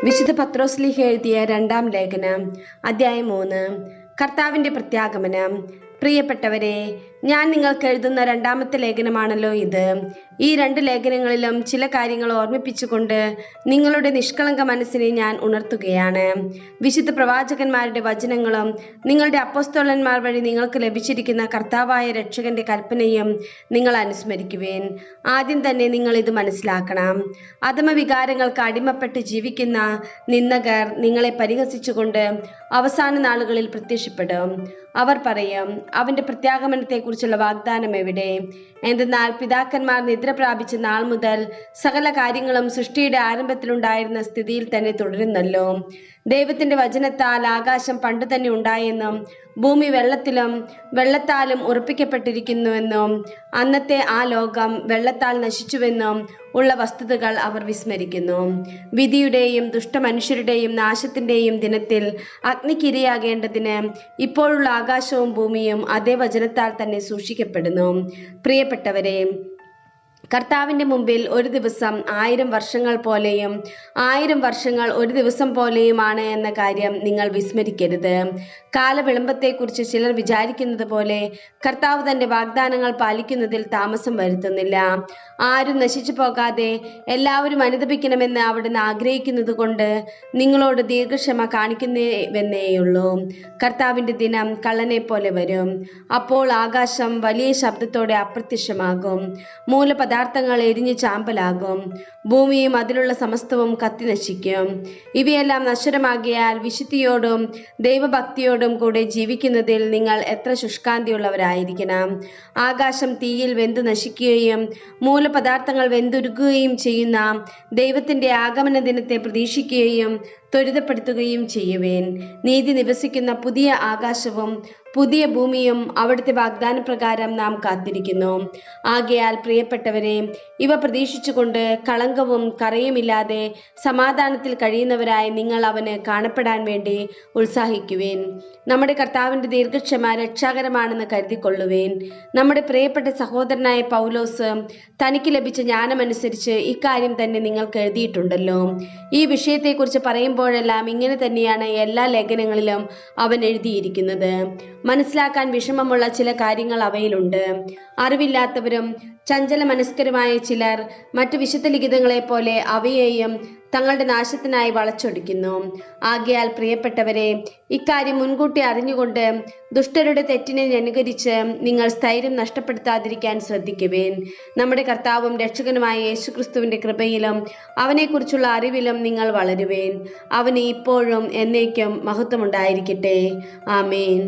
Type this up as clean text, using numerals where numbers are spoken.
വിശുദ്ധ പത്രോസ്ലീഹ എഴുതിയ രണ്ടാം ലേഖനം, അധ്യായം 3. കർത്താവിന്റെ പ്രത്യാഗമനം. പ്രിയപ്പെട്ടവരെ, ഞാൻ നിങ്ങൾക്ക് എഴുതുന്ന രണ്ടാമത്തെ ലേഖനമാണല്ലോ ഇത്. ഈ രണ്ട് ലേഖനങ്ങളിലും ചില കാര്യങ്ങൾ ഓർമ്മിപ്പിച്ചുകൊണ്ട് നിങ്ങളുടെ നിഷ്കളങ്ക മനസ്സിനെ ഞാൻ ഉണർത്തുകയാണ്. വിശുദ്ധ പ്രവാചകന്മാരുടെ വചനങ്ങളും നിങ്ങളുടെ അപ്പോസ്തലന്മാർ വഴി നിങ്ങൾക്ക് ലഭിച്ചിരിക്കുന്ന കർത്താവായ രക്ഷകന്റെ കൽപ്പനയും നിങ്ങൾ അനുസ്മരിക്കുവേൻ. ആദ്യം തന്നെ നിങ്ങൾ ഇത് മനസ്സിലാക്കണം. അധമവികാരങ്ങൾക്ക് അടിമപ്പെട്ട് ജീവിക്കുന്ന നിന്ദകർ നിങ്ങളെ പരിഹസിച്ചുകൊണ്ട് അവസാന നാളുകളിൽ പ്രത്യക്ഷപ്പെടും. അവർ പറയും, അവന്റെ പ്രത്യാഗമനത്തെക്കുറിച്ചുള്ള വാഗ്ദാനം എവിടെ? എന്തെന്നാൽ പിതാക്കന്മാർ നിദ്ര പ്രാപിച്ച നാൾ മുതൽ സകല കാര്യങ്ങളും സൃഷ്ടിയുടെ ആരംഭത്തിലുണ്ടായിരുന്ന സ്ഥിതിയിൽ തന്നെ തുടരുന്നല്ലോ. ദൈവത്തിന്റെ വചനത്താൽ ആകാശം പണ്ട് തന്നെ ഉണ്ടായെന്നും ഭൂമി വെള്ളത്താലും ഉറപ്പിക്കപ്പെട്ടിരിക്കുന്നുവെന്നും അന്നത്തെ ആ ലോകം വെള്ളത്താൽ നശിച്ചുവെന്നും ഉള്ള വസ്തുതകൾ അവർ വിസ്മരിക്കുന്നു. വിധിയുടെയും ദുഷ്ടമനുഷ്യരുടെയും നാശത്തിന്റെയും ദിനത്തിൽ അഗ്നിക്കിരയാകേണ്ടതിന് ഇപ്പോഴുള്ള ആകാശവും ഭൂമിയും അതേ വചനത്താൽ തന്നെ സൂക്ഷിക്കപ്പെടുന്നു. പ്രിയപ്പെട്ടവരെ, കർത്താവിന്റെ മുമ്പിൽ ഒരു ദിവസം 1000 വർഷങ്ങൾ പോലെയും 1000 വർഷങ്ങൾ ഒരു ദിവസം പോലെയുമാണ് എന്ന കാര്യം നിങ്ങൾ വിസ്മരിക്കരുത്. കാലവിളംബത്തെക്കുറിച്ച് ചിലർ വിചാരിക്കുന്നത് പോലെ കർത്താവ് തന്റെ വാഗ്ദാനങ്ങൾ പാലിക്കുന്നതിൽ താമസം വരുത്തുന്നില്ല. ആരും നശിച്ചു പോകാതെ എല്ലാവരും അനുതപിക്കണമെന്ന് അവിടുന്ന് ആഗ്രഹിക്കുന്നത് കൊണ്ട് നിങ്ങളോട് ദീർഘക്ഷമ കാണിക്കുന്നുവെന്നേയുള്ളൂ. കർത്താവിന്റെ ദിനം കള്ളനെ പോലെ വരും. അപ്പോൾ ആകാശം വലിയ ശബ്ദത്തോടെ അപ്രത്യക്ഷമാകും. മൂലപദാർത്ഥങ്ങൾ എരിഞ്ഞ് ചാമ്പലാകും. ഭൂമിയും അതിലുള്ള സമസ്തവും കത്തി നശിക്കും. ഇവയെല്ലാം നശ്വരമാകിയാൽ വിശുദ്ധിയോടും ദൈവഭക്തിയോടും കൂടെ ജീവിക്കുന്നതിൽ നിങ്ങൾ എത്ര ശുഷ്കാന്തിയുള്ളവരായിരിക്കണം. ആകാശം തീയിൽ വെന്തു നശിക്കുകയും മൂലപദാർത്ഥങ്ങൾ വെന്തുരുകുകയും ചെയ്യുന്ന ദൈവത്തിന്റെ ആഗമന ദിനത്തെ പ്രതീക്ഷിക്കുകയും ത്വരിതപ്പെടുത്തുകയും ചെയ്യുവേൻ. നീതി നിവസിക്കുന്ന പുതിയ ആകാശവും പുതിയ ഭൂമിയും അവിടുത്തെ വാഗ്ദാന പ്രകാരം നാം കാത്തിരിക്കുന്നു. ആകയാൽ പ്രിയപ്പെട്ടവരെ, ഇവ പ്രതീക്ഷിച്ചുകൊണ്ട് കളങ്കവും കറയുമില്ലാതെ സമാധാനത്തിൽ കഴിയുന്നവരായി നിങ്ങൾ അവന് കാണപ്പെടാൻ വേണ്ടി ഉത്സാഹിക്കുവേൻ. നമ്മുടെ കർത്താവിന്റെ ദീർഘക്ഷമ രക്ഷാകരമാണെന്ന് കരുതിക്കൊള്ളുവേൻ. നമ്മുടെ പ്രിയപ്പെട്ട സഹോദരനായ പൗലോസ് തനിക്ക് ലഭിച്ച ജ്ഞാനമനുസരിച്ച് ഇക്കാര്യം തന്നെ നിങ്ങൾക്ക് എഴുതിയിട്ടുണ്ടല്ലോ. ഈ വിഷയത്തെക്കുറിച്ച് പറയുമ്പോഴെല്ലാം ഇങ്ങനെ തന്നെയാണ് എല്ലാ ലേഖനങ്ങളിലും അവൻ എഴുതിയിരിക്കുന്നത്. മനസ്സിലാക്കാൻ വിഷമമുള്ള ചില കാര്യങ്ങൾ അവയിലുണ്ട്. അറിവില്ലാത്തവരും ചഞ്ചല മനസ്കരുമായ ചിലർ മറ്റു വിശുദ്ധ ലിഖിതങ്ങളെ പോലെ അവയെയും തങ്ങളുടെ നാശത്തിനായി വളച്ചൊടിക്കുന്നു. ആകയാൽ പ്രിയപ്പെട്ടവരെ, ഇക്കാര്യം മുൻകൂട്ടി അറിഞ്ഞുകൊണ്ട് ദുഷ്ടരുടെ തെറ്റിനെ അനുകരിച്ച് നിങ്ങൾ സ്ഥൈര്യം നഷ്ടപ്പെടുത്താതിരിക്കാൻ ശ്രദ്ധിക്കുവേൻ. നമ്മുടെ കർത്താവും രക്ഷകനുമായ യേശുക്രിസ്തുവിന്റെ കൃപയിലും അവനെക്കുറിച്ചുള്ള അറിവിലും നിങ്ങൾ വളരുവേൻ. അവന് ഇപ്പോഴും എന്നേക്കും മഹത്വമുണ്ടായിരിക്കട്ടെ. ആമേൻ.